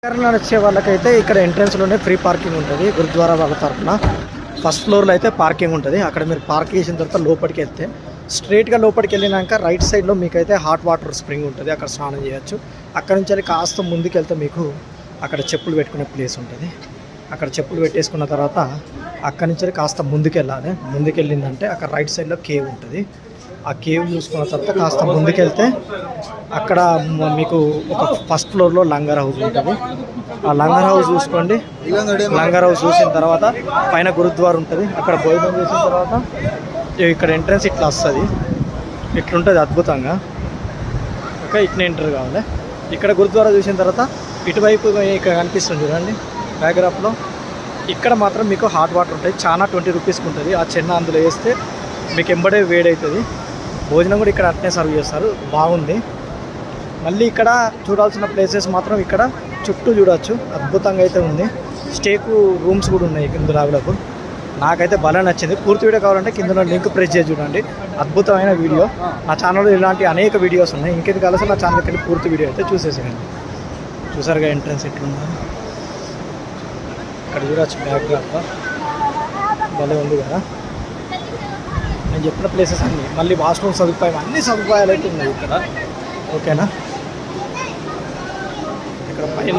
కేరళ వచ్చే వాళ్ళకైతే ఇక్కడ ఎంట్రన్స్లోనే ఫ్రీ పార్కింగ్ ఉంటుంది గురుద్వారా వాళ్ళ తరఫున. ఫస్ట్ ఫ్లోర్లో అయితే పార్కింగ్ ఉంటుంది. అక్కడ మీరు పార్క్ చేసిన తర్వాత లోపలికి వెళ్తే స్ట్రైట్గా లోపలికి వెళ్ళినాక రైట్ సైడ్లో మీకైతే హాట్ వాటర్ స్ప్రింగ్ ఉంటుంది, అక్కడ స్నానం చేయొచ్చు. అక్కడ నుంచి వెళ్ళి కాస్త ముందుకు వెళ్తే మీకు అక్కడ చెప్పులు పెట్టుకునే ప్లేస్ ఉంటుంది. అక్కడ చెప్పులు పెట్టేసుకున్న తర్వాత అక్కడి నుంచి కాస్త ముందుకు వెళ్ళాలి. ముందుకు వెళ్ళిందంటే అక్కడ రైట్ సైడ్లో కేవ్ ఉంటుంది. ఆ కేవ్ చూసుకున్న తర్వాత కాస్త ముందుకెళ్తే అక్కడ మీకు ఒక ఫస్ట్ ఫ్లోర్లో లంగర్ హౌస్ ఉంటుంది. ఆ లంగర్ హౌస్ చూసుకోండి. లంగర్ హౌస్ చూసిన తర్వాత పైన గురుద్వారా ఉంటుంది. అక్కడ భోజనం చేసిన తర్వాత ఇక్కడ ఎంట్రన్స్ ఇట్లా వస్తుంది. ఇట్లుంటుంది అద్భుతంగా. ఓకే, ఇట్లా ఎంటర్ కావాలి. ఇక్కడ గురుద్వారా చూసిన తర్వాత ఇటువైపు ఇక్కడ కనిపిస్తుంది చూడండి బ్యాక్గ్రాఫ్లో. ఇక్కడ మాత్రం మీకు హాట్ వాటర్ ఉంటాయి. చాలా 20 రూపీస్కి ఉంటుంది. ఆ చెన్న అందులో వేస్తే మీకు ఎంబడే వేడవుతుంది. భోజనం కూడా ఇక్కడ అట్నే సర్వ్ చేస్తారు, బాగుంది. మళ్ళీ ఇక్కడ చూడాల్సిన ప్లేసెస్ మాత్రం ఇక్కడ చుట్టూ చూడవచ్చు, అద్భుతంగా అయితే ఉంది. స్టేకు రూమ్స్ కూడా ఉన్నాయి ఇందులో అవైలబుల్. నాకైతే భలే నచ్చింది. పూర్తి వీడియో కావాలంటే కింద లింక్ ప్రెస్ చేసి చూడండి. అద్భుతమైన వీడియో. నా ఛానల్లో ఇలాంటి అనేక వీడియోస్ ఉన్నాయి. ఇంకెందుకు కలిసి నా ఛానల్కి వెళ్ళి పూర్తి వీడియో అయితే చూసేసేయండి. చూసారుగా ఎంట్రన్స్ ఎట్లుందో. ఇక్కడ చూడవచ్చు బ్యాక్గ్రౌండ్లో భలే ఉంది కదా. నేను చెప్పిన ప్లేసెస్ అన్నీ, మళ్ళీ వాష్రూమ్ సదుపాయం, అన్ని సదుపాయాలు అయితే ఉన్నాయి ఇక్కడ. ఓకేనా, ఇక్కడ పైన